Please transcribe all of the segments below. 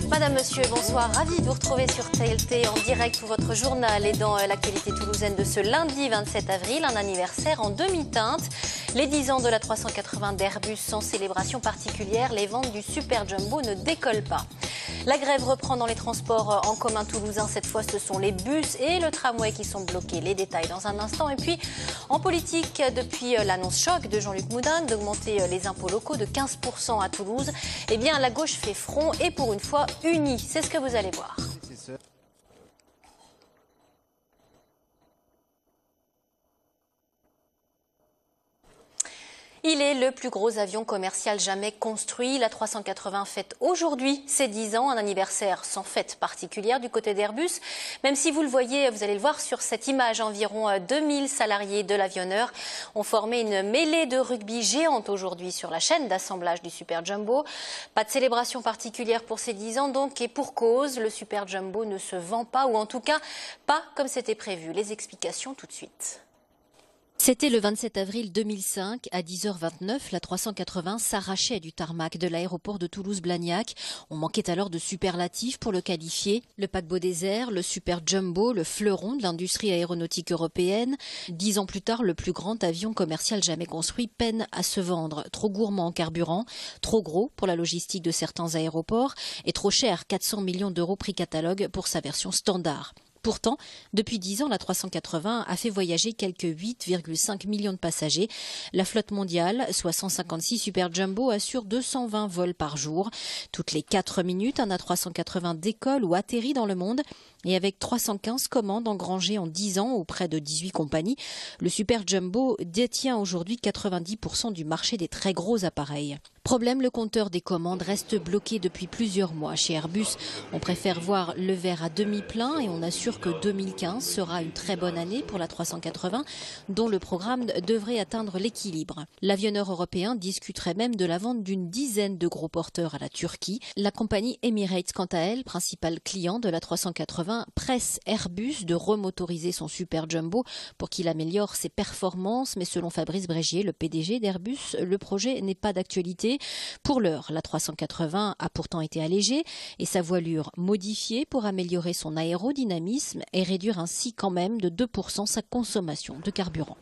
Madame, monsieur, bonsoir. Ravi de vous retrouver sur TLT en direct pour votre journal et dans l'actualité toulousaine de ce lundi 27 avril, un anniversaire en demi-teinte. Les 10 ans de la 380 d'Airbus sans célébration particulière, les ventes du Super Jumbo ne décollent pas. La grève reprend dans les transports en commun toulousains. Cette fois, ce sont les bus et le tramway qui sont bloqués. Les détails dans un instant. Et puis, en politique, depuis l'annonce choc de Jean-Luc Moudane d'augmenter les impôts locaux de 15% à Toulouse, eh bien, la gauche fait front et pour une fois unie. C'est ce que vous allez voir. Il est le plus gros avion commercial jamais construit. La 380 fête aujourd'hui ses 10 ans, un anniversaire sans fête particulière du côté d'Airbus. Même si vous le voyez, vous allez le voir sur cette image, environ 2000 salariés de l'avionneur ont formé une mêlée de rugby géante aujourd'hui sur la chaîne d'assemblage du Super Jumbo. Pas de célébration particulière pour ces 10 ans donc, et pour cause, le Super Jumbo ne se vend pas, ou en tout cas pas comme c'était prévu. Les explications tout de suite. C'était le 27 avril 2005, à 10h29, la 380 s'arrachait du tarmac de l'aéroport de Toulouse-Blagnac. On manquait alors de superlatifs pour le qualifier. Le paquebot désert, le Super Jumbo, le fleuron de l'industrie aéronautique européenne. 10 ans plus tard, le plus grand avion commercial jamais construit peine à se vendre. Trop gourmand en carburant, trop gros pour la logistique de certains aéroports et trop cher, 400 millions d'euros prix catalogue pour sa version standard. Pourtant, depuis 10 ans, la 380 a fait voyager quelques 8,5 millions de passagers. La flotte mondiale, soit 156 Super Jumbo, assure 220 vols par jour. Toutes les 4 minutes, un A380 décolle ou atterrit dans le monde. Et avec 315 commandes engrangées en 10 ans auprès de 18 compagnies, le Super Jumbo détient aujourd'hui 90% du marché des très gros appareils. Problème, le compteur des commandes reste bloqué depuis plusieurs mois. Chez Airbus, on préfère voir le verre à demi-plein et on assure que 2015 sera une très bonne année pour la 380, dont le programme devrait atteindre l'équilibre. L'avionneur européen discuterait même de la vente d'une dizaine de gros porteurs à la Turquie. La compagnie Emirates, quant à elle, principal client de la 380, presse Airbus de remotoriser son Super Jumbo pour qu'il améliore ses performances. Mais selon Fabrice Brégier, le PDG d'Airbus, le projet n'est pas d'actualité. Pour l'heure, la 380 a pourtant été allégée et sa voilure modifiée pour améliorer son aérodynamisme et réduire ainsi quand même de 2% sa consommation de carburant.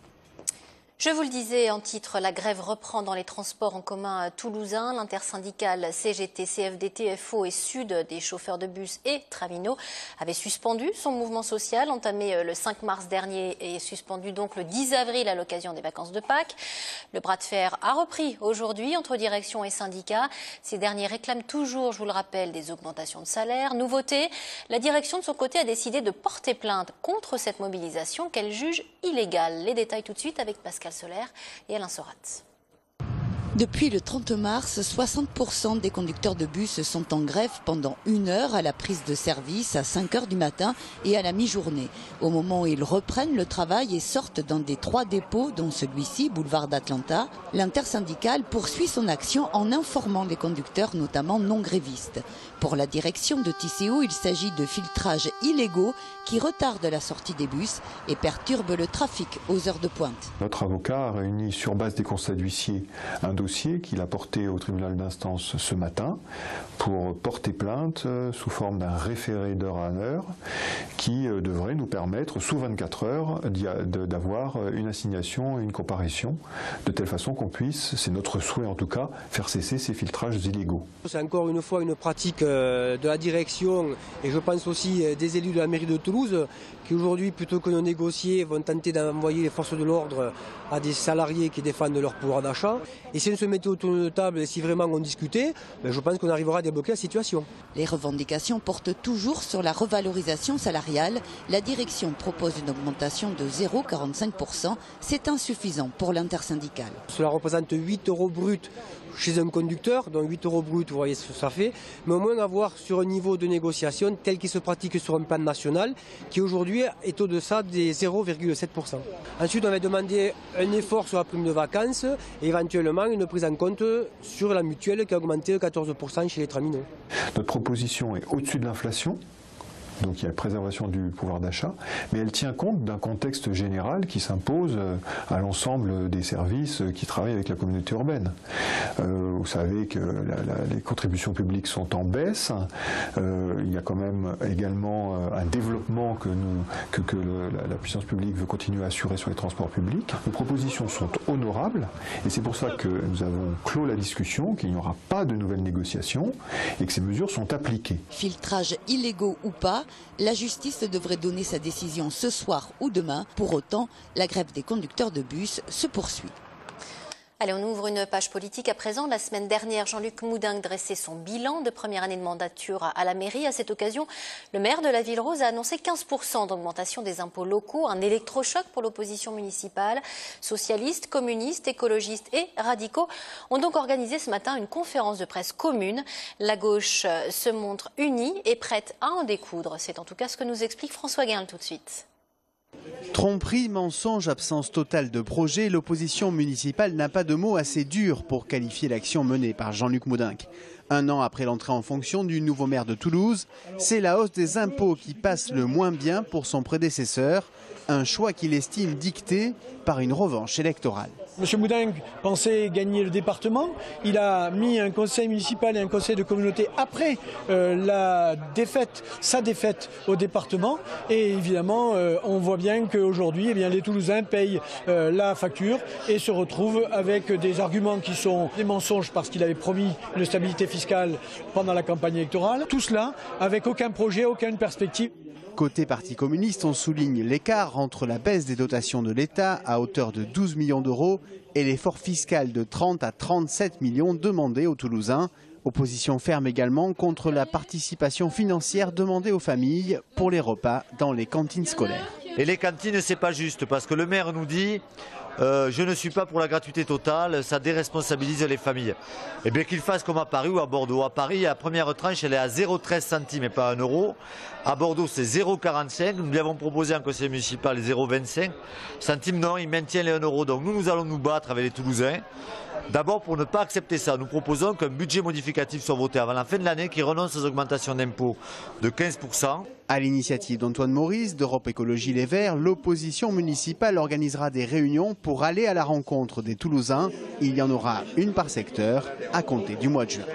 Je vous le disais en titre, la grève reprend dans les transports en commun toulousains. L'intersyndicale CGT, CFDT, FO et Sud des chauffeurs de bus et tramino avait suspendu son mouvement social entamé le 5 mars dernier et suspendu donc le 10 avril à l'occasion des vacances de Pâques. Le bras de fer a repris aujourd'hui entre direction et syndicats. Ces derniers réclament toujours, je vous le rappelle, des augmentations de salaire. Nouveauté, la direction de son côté a décidé de porter plainte contre cette mobilisation qu'elle juge illégale. Les détails tout de suite avec Pascal Solaire et Alain Sorat. Depuis le 30 mars, 60% des conducteurs de bus sont en grève pendant 1 heure à la prise de service à 5 heures du matin et à la mi-journée. Au moment où ils reprennent le travail et sortent dans des 3 dépôts, dont celui-ci, boulevard d'Atlanta, l'intersyndicale poursuit son action en informant les conducteurs, notamment non grévistes. Pour la direction de TCO, il s'agit de filtrages illégaux qui retardent la sortie des bus et perturbent le trafic aux heures de pointe. Notre avocat a réuni sur base des constats d'huissier un dossier qu'il a porté au tribunal d'instance ce matin pour porter plainte sous forme d'un référé d'heure à heure qui devrait nous permettre sous 24 heures d'avoir une assignation et une comparution de telle façon qu'on puisse, c'est notre souhait en tout cas, faire cesser ces filtrages illégaux. C'est encore une fois une pratique de la direction et je pense aussi des élus de la mairie de Toulouse qui aujourd'hui, plutôt que de négocier, vont tenter d'envoyer les forces de l'ordre à des salariés qui défendent leur pouvoir d'achat. Et si on se mettait autour de la table et si vraiment on discutait, je pense qu'on arrivera à débloquer la situation. Les revendications portent toujours sur la revalorisation salariale. La direction propose une augmentation de 0,45%. C'est insuffisant pour l'intersyndicale. Cela représente 8 € bruts chez un conducteur, donc 8 € bruts, vous voyez ce que ça fait, mais au moins avoir sur un niveau de négociation tel qu'il se pratique sur un plan national, qui aujourd'hui est au-deçà des 0,7%. Ensuite, on va demander un effort sur la prime de vacances et éventuellement une prise en compte sur la mutuelle qui a augmenté de 14% chez les traminots. Notre proposition est au-dessus de l'inflation. Donc il y a la préservation du pouvoir d'achat, mais elle tient compte d'un contexte général qui s'impose à l'ensemble des services qui travaillent avec la communauté urbaine. Vous savez que les contributions publiques sont en baisse. Il y a quand même également un développement que la puissance publique veut continuer à assurer sur les transports publics. Nos propositions sont honorables et c'est pour ça que nous avons clos la discussion, qu'il n'y aura pas de nouvelles négociations et que ces mesures sont appliquées. Filtrages illégaux ou pas, la justice devrait donner sa décision ce soir ou demain. Pour autant, la grève des conducteurs de bus se poursuit. Allez, on ouvre une page politique à présent. La semaine dernière, Jean-Luc Moudenc dressait son bilan de première année de mandature à la mairie. À cette occasion, le maire de la Ville Rose a annoncé 15% d'augmentation des impôts locaux, un électrochoc pour l'opposition municipale. Socialistes, communistes, écologistes et radicaux ont donc organisé ce matin une conférence de presse commune. La gauche se montre unie et prête à en découdre. C'est en tout cas ce que nous explique François Guinle tout de suite. Tromperie, mensonge, absence totale de projet, l'opposition municipale n'a pas de mots assez durs pour qualifier l'action menée par Jean-Luc Moudenc. 1 an après l'entrée en fonction du nouveau maire de Toulouse, c'est la hausse des impôts qui passe le moins bien pour son prédécesseur, un choix qu'il estime dicté par une revanche électorale. M. Moudenc pensait gagner le département. Il a mis un conseil municipal et un conseil de communauté après sa défaite au département. Et évidemment, on voit bien qu'aujourd'hui, les Toulousains payent la facture et se retrouvent avec des arguments qui sont des mensonges parce qu'il avait promis une stabilité fiscale pendant la campagne électorale. Tout cela avec aucun projet, aucune perspective. Côté Parti communiste, on souligne l'écart entre la baisse des dotations de l'État à hauteur de 12 millions d'euros et l'effort fiscal de 30 à 37 millions demandé aux Toulousains. Opposition ferme également contre la participation financière demandée aux familles pour les repas dans les cantines scolaires. Et les cantines, c'est pas juste parce que le maire nous dit je ne suis pas pour la gratuité totale, ça déresponsabilise les familles. Eh bien qu'il fasse comme à Paris ou à Bordeaux. À Paris, la première tranche, elle est à 0,13 centimes et pas 1 euro. À Bordeaux, c'est 0,45. Nous lui avons proposé en conseil municipal 0,25 centimes. Non, il maintient les 1 euro. Donc nous allons nous battre avec les Toulousains. D'abord, pour ne pas accepter ça, nous proposons qu'un budget modificatif soit voté avant la fin de l'année qui renonce aux augmentations d'impôts de 15%. À l'initiative d'Antoine Maurice, d'Europe Écologie Les Verts, l'opposition municipale organisera des réunions pour aller à la rencontre des Toulousains. Il y en aura une par secteur à compter du mois de juin.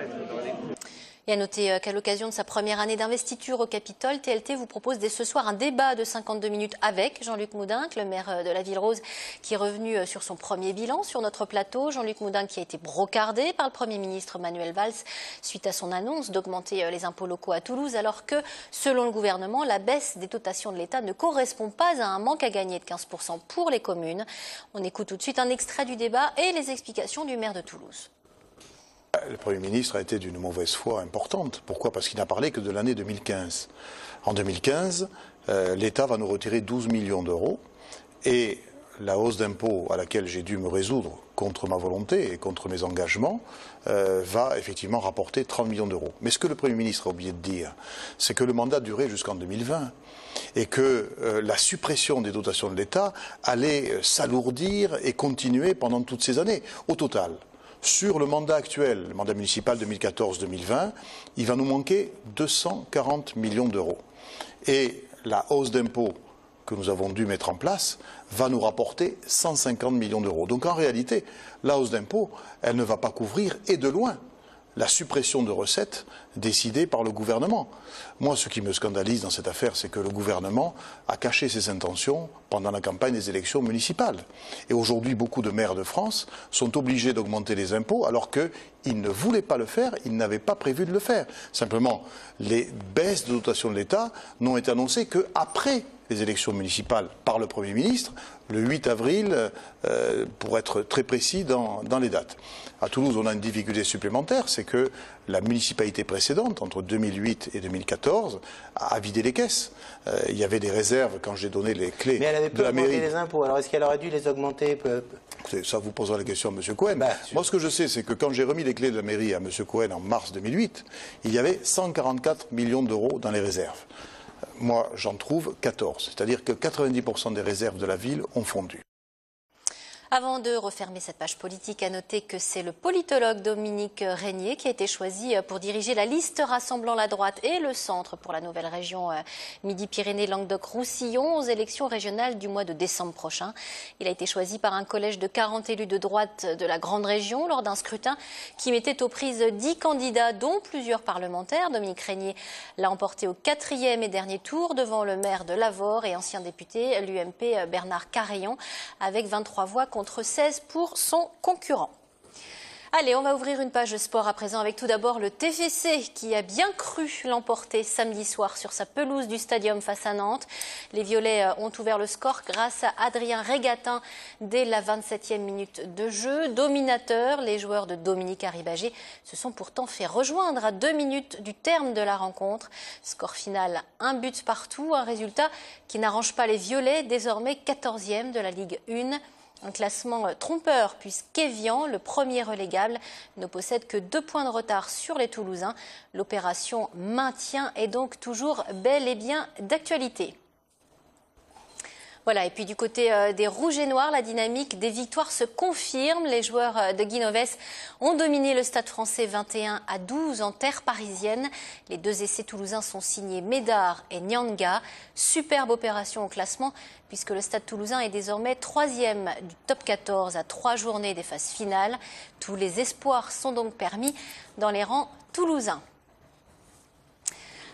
Et à noter qu'à l'occasion de sa première année d'investiture au Capitole, TLT vous propose dès ce soir un débat de 52 minutes avec Jean-Luc Moudenc, le maire de la Ville Rose, qui est revenu sur son premier bilan sur notre plateau. Jean-Luc Moudenc qui a été brocardé par le Premier ministre Manuel Valls suite à son annonce d'augmenter les impôts locaux à Toulouse, alors que, selon le gouvernement, la baisse des dotations de l'État ne correspond pas à un manque à gagner de 15% pour les communes. On écoute tout de suite un extrait du débat et les explications du maire de Toulouse. Le Premier ministre a été d'une mauvaise foi importante. Pourquoi? Parce qu'il n'a parlé que de l'année 2015. En 2015, l'État va nous retirer 12 millions d'euros et la hausse d'impôts à laquelle j'ai dû me résoudre contre ma volonté et contre mes engagements va effectivement rapporter 30 millions d'euros. Mais ce que le Premier ministre a oublié de dire, c'est que le mandat durait jusqu'en 2020 et que la suppression des dotations de l'État allait s'alourdir et continuer pendant toutes ces années. Au total, sur le mandat actuel, le mandat municipal 2014-2020, il va nous manquer 240 millions d'euros. Et la hausse d'impôts que nous avons dû mettre en place va nous rapporter 150 millions d'euros. Donc en réalité, la hausse d'impôts, elle ne va pas couvrir, et de loin, la suppression de recettes décidée par le gouvernement. Moi, ce qui me scandalise dans cette affaire, c'est que le gouvernement a caché ses intentions pendant la campagne des élections municipales. Et aujourd'hui, beaucoup de maires de France sont obligés d'augmenter les impôts alors qu'ils ne voulaient pas le faire, ils n'avaient pas prévu de le faire. Simplement, les baisses de dotation de l'État n'ont été annoncées qu'après les élections municipales par le Premier ministre, le 8 avril, pour être très précis dans les dates. À Toulouse, on a une difficulté supplémentaire, c'est que la municipalité précédente, entre 2008 et 2014, a vidé les caisses. Il y avait des réserves quand j'ai donné les clés de la mairie. Mais elle avait peu augmenté les impôts, alors est-ce qu'elle aurait dû les augmenter Écoutez, ça vous posera la question à M. Cohen. Moi, ce que je sais, c'est que quand j'ai remis les clés de la mairie à M. Cohen en mars 2008, il y avait 144 millions d'euros dans les réserves. Moi, j'en trouve 14, c'est-à-dire que 90% des réserves de la ville ont fondu. Avant de refermer cette page politique, à noter que c'est le politologue Dominique Régnier qui a été choisi pour diriger la liste rassemblant la droite et le centre pour la nouvelle région Midi-Pyrénées-Languedoc-Roussillon aux élections régionales du mois de décembre prochain. Il a été choisi par un collège de 40 élus de droite de la grande région lors d'un scrutin qui mettait aux prises 10 candidats, dont plusieurs parlementaires. Dominique Régnier l'a emporté au 4e et dernier tour devant le maire de Lavore et ancien député l'UMP Bernard Carayon avec 23 voix contre 16 pour son concurrent. Allez, on va ouvrir une page sport à présent avec tout d'abord le TFC qui a bien cru l'emporter samedi soir sur sa pelouse du Stadium face à Nantes. Les Violets ont ouvert le score grâce à Adrien Régatin dès la 27e minute de jeu. Dominateur, les joueurs de Dominique Arribagé se sont pourtant fait rejoindre à 2 minutes du terme de la rencontre. Score final, 1 but partout, un résultat qui n'arrange pas les Violets, désormais 14e de la Ligue 1. Un classement trompeur puisqu'Évian, le premier relégable, ne possède que 2 points de retard sur les Toulousains. L'opération maintien est donc toujours bel et bien d'actualité. Voilà, et puis du côté des Rouges et Noirs, la dynamique des victoires se confirme. Les joueurs de Guinoves ont dominé le Stade Français 21-12 en terre parisienne. Les 2 essais toulousains sont signés Médard et Nyanga. Superbe opération au classement puisque le Stade Toulousain est désormais 3e du top 14 à 3 journées des phases finales. Tous les espoirs sont donc permis dans les rangs toulousains.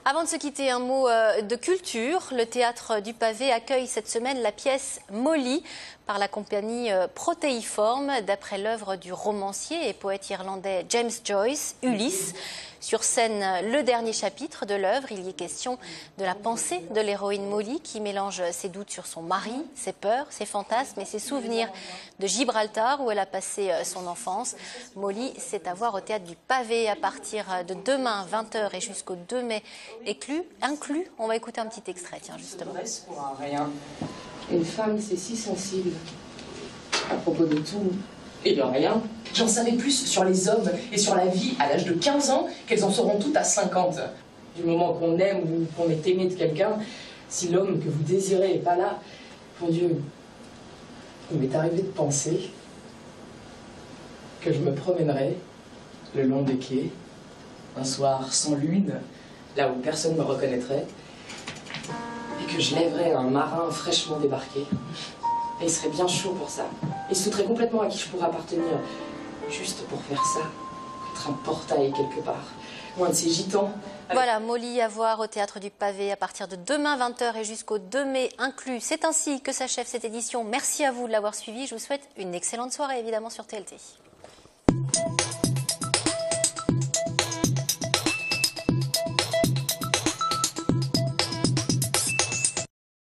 Avant de se quitter, un mot de culture. Le Théâtre du Pavé accueille cette semaine la pièce Molly par la compagnie Protéiforme, d'après l'œuvre du romancier et poète irlandais James Joyce, Ulysse. Sur scène, le dernier chapitre de l'œuvre, il y est question de la pensée de l'héroïne Molly qui mélange ses doutes sur son mari, ses peurs, ses fantasmes et ses souvenirs de Gibraltar où elle a passé son enfance. Molly, c'est à voir au Théâtre du Pavé à partir de demain 20h et jusqu'au 2 mai inclus. On va écouter un petit extrait, tiens, justement. Pour un rien. Une femme, c'est si sensible à propos de tout et de rien. J'en savais plus sur les hommes et sur la vie à l'âge de 15 ans qu'elles en sauront toutes à 50. Du moment qu'on aime ou qu'on est aimé de quelqu'un, si l'homme que vous désirez n'est pas là, mon Dieu, il m'est arrivé de penser que je me promènerais le long des quais, un soir sans lune, là où personne ne me reconnaîtrait, et que je lèverais un marin fraîchement débarqué. Et il serait bien chaud pour ça. Il se foutrait complètement à qui je pourrais appartenir, juste pour faire ça, être un portail quelque part, loin de ces gitans. Voilà, Molly à voir au Théâtre du Pavé à partir de demain 20h et jusqu'au 2 mai inclus. C'est ainsi que s'achève cette édition. Merci à vous de l'avoir suivi. Je vous souhaite une excellente soirée évidemment sur TLT.